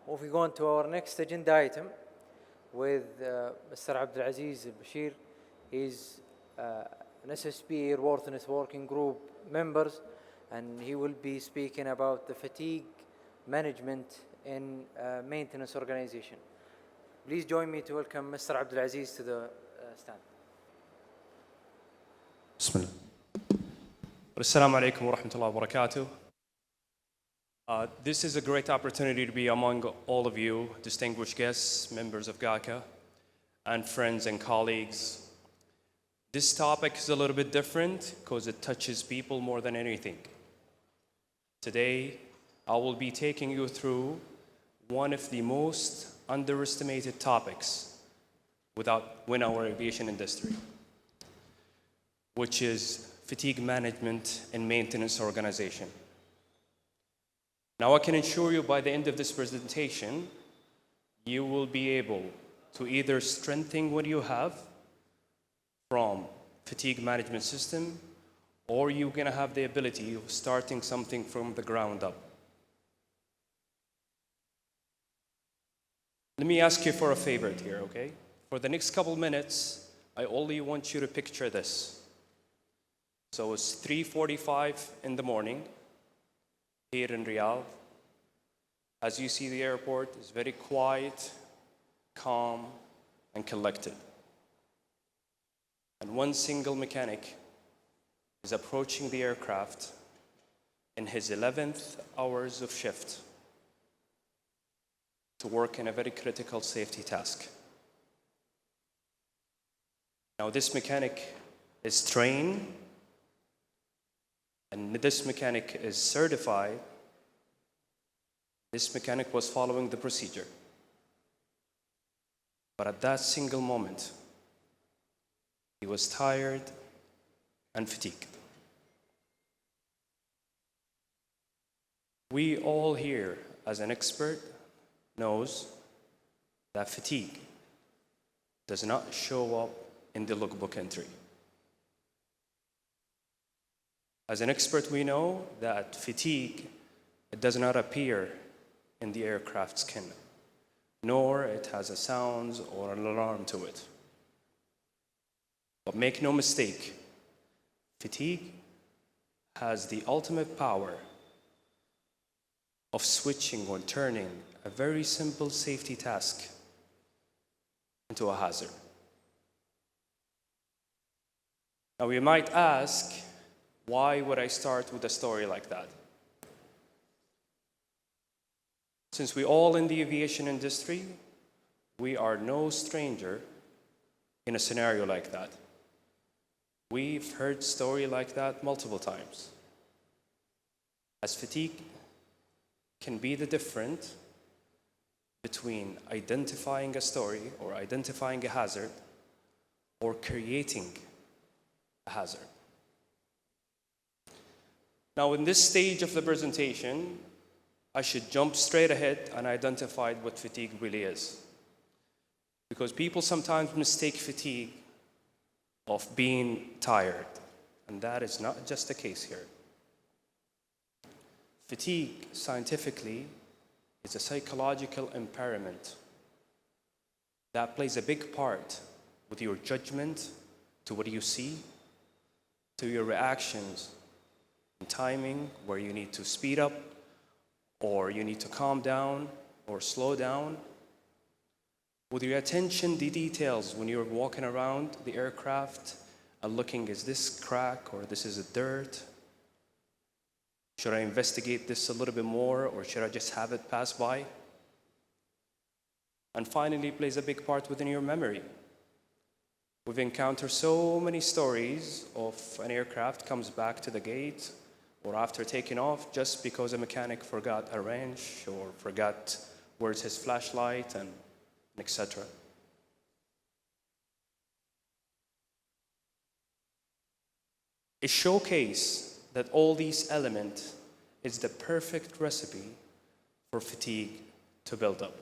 Moving on to our next agenda item with Mr. Abdulaziz Bashir. He's an SSP Airworthiness Working Group members, and he will be speaking about the fatigue management in maintenance organization. Please join me to welcome Mr. Abdulaziz to the stand. Bismillah. Assalamu alaikum wa rahmatullahi wa barakatuh. This is a great opportunity to be among all of you, distinguished guests, members of GACA, and friends and colleagues. This topic is a little bit different because it touches people more than anything. Today, I will be taking you through one of the most underestimated topics within our aviation industry, which is fatigue management and maintenance organization. Now, I can assure you by the end of this presentation, you will be able to either strengthen what you have from fatigue management system, or you're going to have the ability of starting something from the ground up. Let me ask you for a favor here, okay? For the next couple minutes, I only want you to picture this. So it's 3:45 in the morning here in Riyadh. As you see, the airport is very quiet, calm, and collected. And one single mechanic is approaching the aircraft in his 11th hours of shift to work in a very critical safety task. Now, this mechanic is trained, and this mechanic is certified. This mechanic was following the procedure. But at that single moment, he was tired and fatigued. We all here, as an expert, knows that fatigue does not show up in the logbook entry. As an expert, we know that fatigue, it does not appear in the aircraft skin, nor it has a sound or an alarm to it. But make no mistake, fatigue has the ultimate power of switching or turning a very simple safety task into a hazard. Now, you might ask, why would I start with a story like that? Since we all in the aviation industry, we are no stranger in a scenario like that. We've heard story like that multiple times. As fatigue can be the difference between identifying a story or identifying a hazard or creating a hazard. Now, in this stage of the presentation, I should jump straight ahead and identify what fatigue really is. Because people sometimes mistake fatigue of being tired, and that is not just the case here. Fatigue, scientifically, is a psychological impairment that plays a big part with your judgment to what you see, to your reactions and timing, where you need to speed up, or you need to calm down or slow down. With your attention to details when you're walking around the aircraft and looking, is this crack or this is a dirt? Should I investigate this a little bit more, or should I just have it pass by? And finally, it plays a big part within your memory. We've encountered so many stories of an aircraft comes back to the gate or after taking off just because a mechanic forgot a wrench or forgot where's his flashlight and etc. It showcases that all these elements is the perfect recipe for fatigue to build up.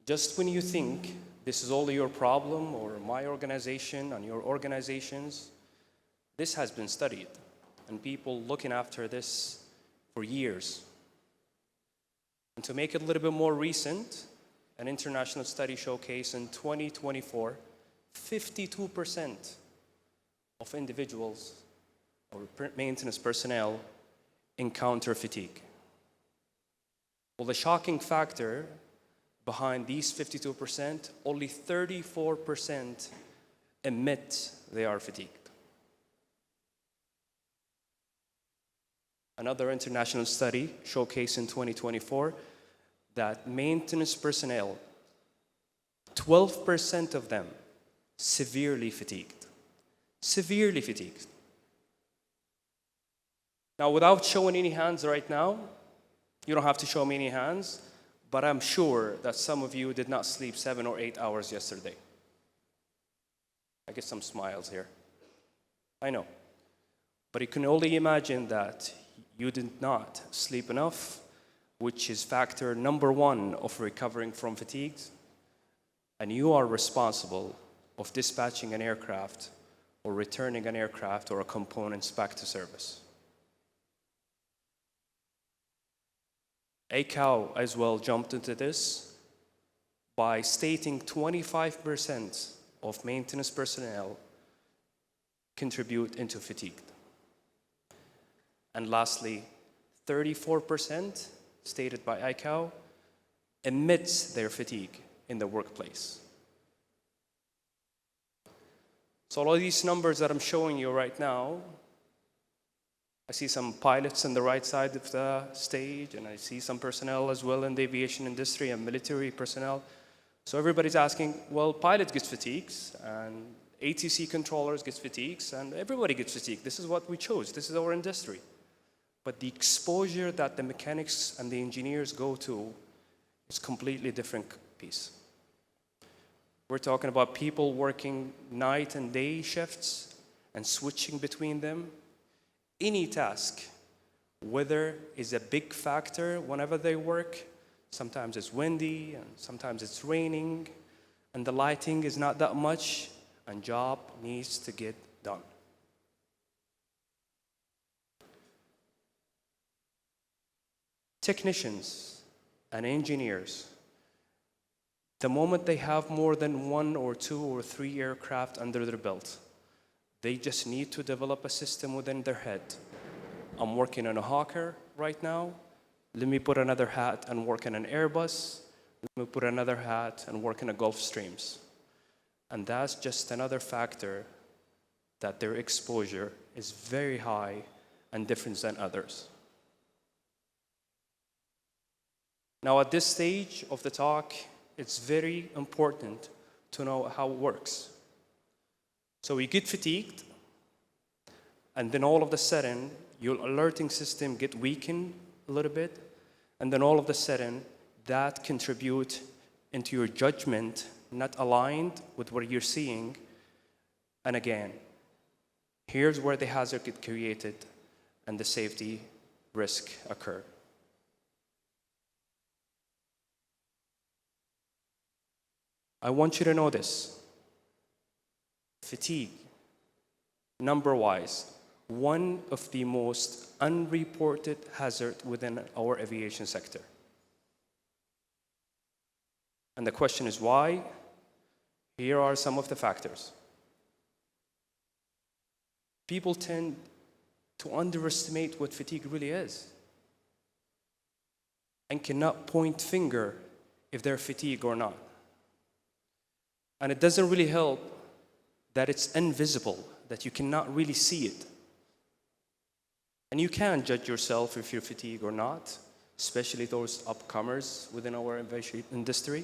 Just when you think this is only your problem or my organization and your organizations, this has been studied and people looking after this for years. to make it a little bit more recent, an international study showcased in 2024, 52% of individuals or maintenance personnel encounter fatigue. Well, the shocking factor behind these 52%, only 34% admit they are fatigued. Another international study showcased in 2024 that maintenance personnel, 12% of them severely fatigued. Severely fatigued. Now, without showing any hands right now, you don't have to show me any hands, but I'm sure that some of you did not sleep 7 or 8 hours yesterday. I get some smiles here. I know. But you can only imagine that you did not sleep enough, which is factor number one of recovering from fatigue, and you are responsible of dispatching an aircraft or returning an aircraft or a components back to service. ICAO as well jumped into this by stating 25% of maintenance personnel contribute into fatigue. And lastly, 34% stated by ICAO admits their fatigue in the workplace. So all of these numbers that I'm showing you right now, I see some pilots on the right side of the stage, and I see some personnel as well in the aviation industry and military personnel. So everybody's asking, well, pilot gets fatigues, and ATC controllers get fatigues, and everybody gets fatigued. This is what we chose. This is our industry. But the exposure that the mechanics and the engineers go to is completely different piece. We're talking about people working night and day shifts and switching between them. Any task, weather is a big factor whenever they work. Sometimes it's windy and sometimes it's raining and the lighting is not that much and job needs to get done. Technicians and engineers, the moment they have more than 1 or 2 or 3 aircraft under their belt, they just need to develop a system within their head. I'm working on a Hawker right now. Let me put another hat and work on an Airbus. Let me put another hat and work on a Gulfstreams. And that's just another factor that their exposure is very high and different than others. Now, at this stage of the talk, it's very important to know how it works. So you get fatigued, and then all of a sudden, your alerting system get weakened a little bit, and then all of a sudden, that contribute into your judgment not aligned with what you're seeing. And again, here's where the hazard get created and the safety risk occur. I want you to know this. Fatigue, number-wise, one of the most unreported hazards within our aviation sector. And the question is why? Here are some of the factors. People tend to underestimate what fatigue really is and cannot point finger if they're fatigued or not. And it doesn't really help that it's invisible, that you cannot really see it. And you can judge yourself if you're fatigued or not, especially those upcomers within our aviation industry.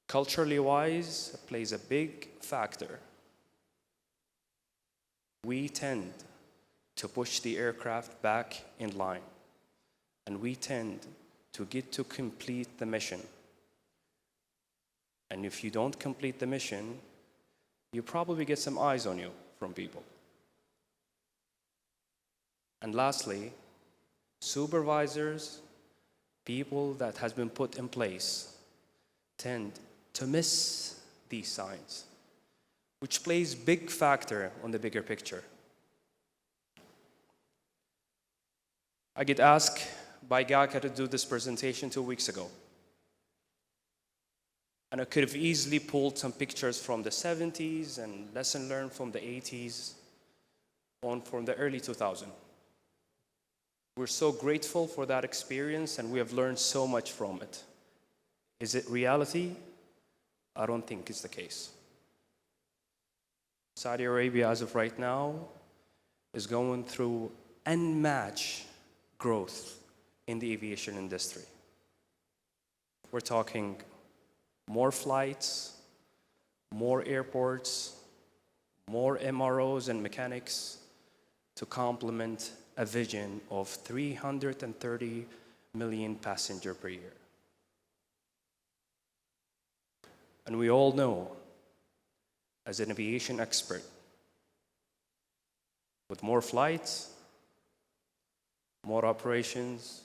Culturally wise, it plays a big factor. We tend to push the aircraft back in line, and we tend to get to complete the mission. And if you don't complete the mission, you probably get some eyes on you from people. And lastly, supervisors, people that has been put in place, tend to miss these signs, which plays big factor on the bigger picture. I get asked by GACA to do this presentation 2 weeks ago. And I could have easily pulled some pictures from the 70s and lesson learned from the 80s on from the early 2000s. We're so grateful for that experience and we have learned so much from it. Is it reality? I don't think it's the case. Saudi Arabia, as of right now, is going through unmatched growth in the aviation industry. We're talking more flights, more airports, more MROs and mechanics to complement a vision of 330 million passengers per year. And we all know, as an aviation expert, with more flights, more operations,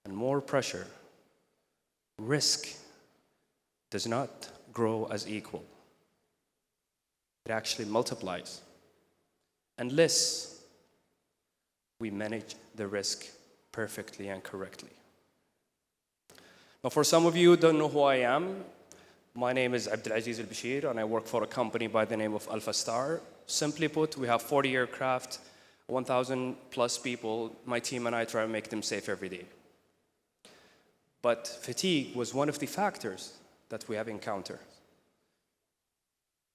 and more pressure, risk does not grow as equal. It actually multiplies unless we manage the risk perfectly and correctly. Now, for some of you who don't know who I am, my name is Abdulaziz Al-Bashir, and I work for a company by the name of Alpha Star. Simply put, we have 40 aircraft, 1,000 plus people. My team and I try to make them safe every day. But fatigue was one of the factors that we have encountered.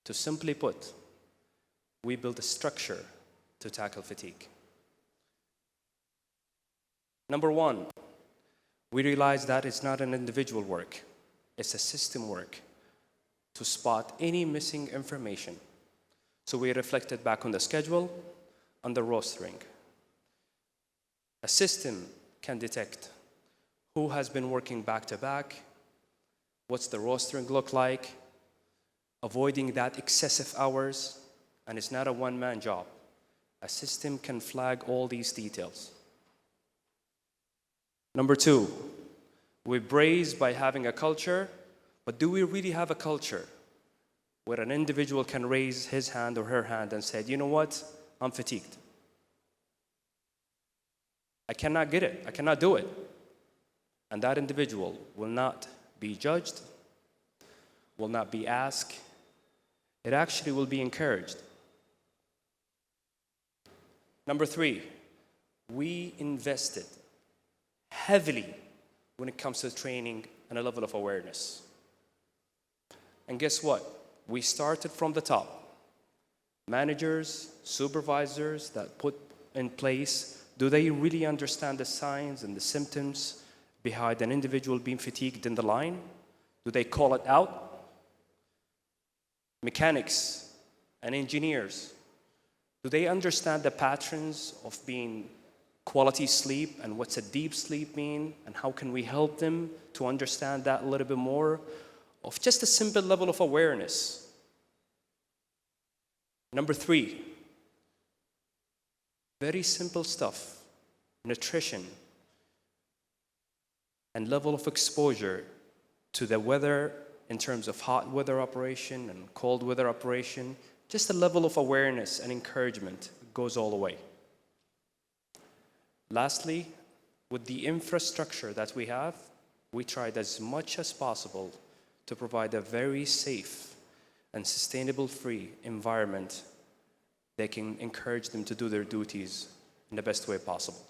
To simply put, we built a structure to tackle fatigue. Number one, we realized that it's not an individual work, it's a system work to spot any missing information. So we reflected back on the schedule, on the rostering. A system can detect who has been working back to back, what's the rostering look like, avoiding that excessive hours, and it's not a one-man job. A system can flag all these details. Number two, we braze by having a culture, but do we really have a culture where an individual can raise his hand or her hand and say, you know what, I'm fatigued. I cannot get it, I cannot do it. And that individual will not be judged, will not be asked, it actually will be encouraged. Number three, we invested heavily when it comes to training and a level of awareness. And guess what? We started from the top. Managers, supervisors that put in place, do they really understand the signs and the symptoms behind an individual being fatigued in the line? Do they call it out? Mechanics and engineers, do they understand the patterns of being quality sleep and what's a deep sleep mean and how can we help them to understand that a little bit more of just a simple level of awareness? Number three, very simple stuff, nutrition and level of exposure to the weather in terms of hot weather operation and cold weather operation. Just a level of awareness and encouragement goes all the way. Lastly, with the infrastructure that we have, we tried as much as possible to provide a very safe and sustainable free environment that can encourage them to do their duties in the best way possible.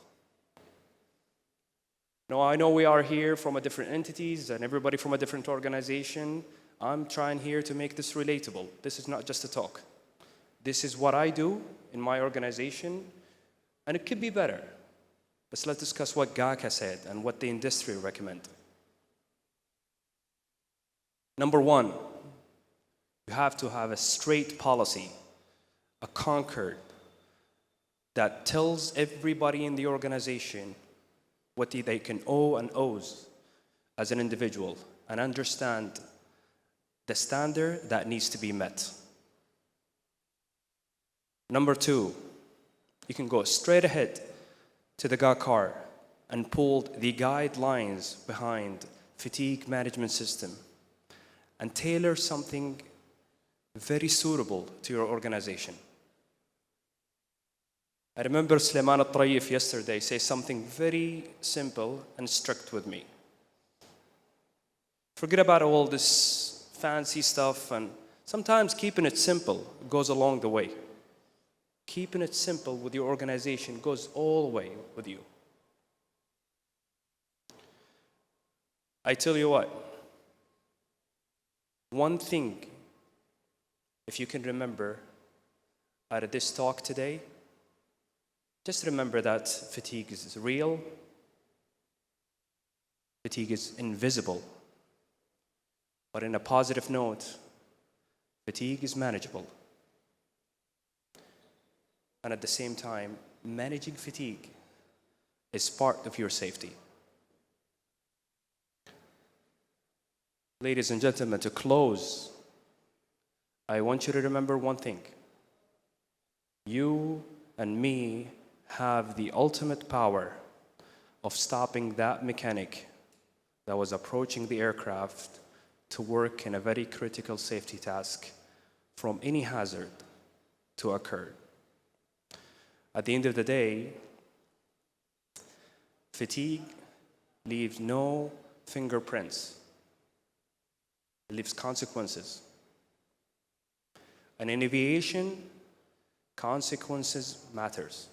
Now, I know we are here from a different entities and everybody from a different organization. I'm trying here to make this relatable. This is not just a talk. This is what I do in my organization, and it could be better. But let's discuss what GACA said and what the industry recommend. Number one, you have to have a straight policy, a concord that tells everybody in the organization what they can owe and owes as an individual and understand the standard that needs to be met. Number two, you can go straight ahead to the GACAR and pull the guidelines behind fatigue management system and tailor something very suitable to your organization. I remember Sulaiman al-Tarayif yesterday say something very simple and strict with me. Forget about all this fancy stuff, and sometimes keeping it simple goes along the way. Keeping it simple with your organization goes all the way with you. I tell you what, one thing, if you can remember out of this talk today, just remember that fatigue is real, fatigue is invisible, but in a positive note, fatigue is manageable. And at the same time, managing fatigue is part of your safety. Ladies and gentlemen, to close, I want you to remember one thing. You and me have the ultimate power of stopping that mechanic that was approaching the aircraft to work in a very critical safety task from any hazard to occur. At the end of the day, fatigue leaves no fingerprints. It leaves consequences. And in aviation, consequences matters.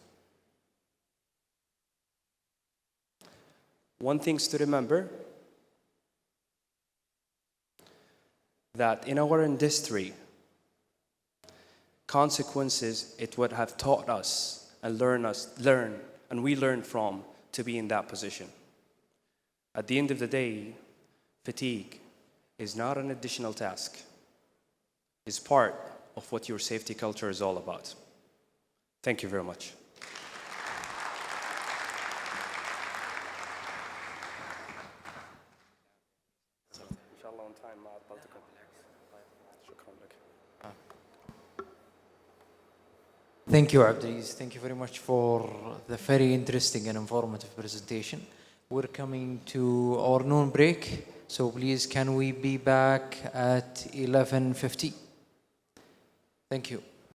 One thing to remember, that in our industry, consequences, it would have taught us and we learn from to be in that position. At the end of the day, fatigue is not an additional task. It's part of what your safety culture is all about. Thank you very much. Thank you, Abdulaziz. Thank you very much for the very interesting and informative presentation. We're coming to our noon break, so please can we be back at 11:50? Thank you.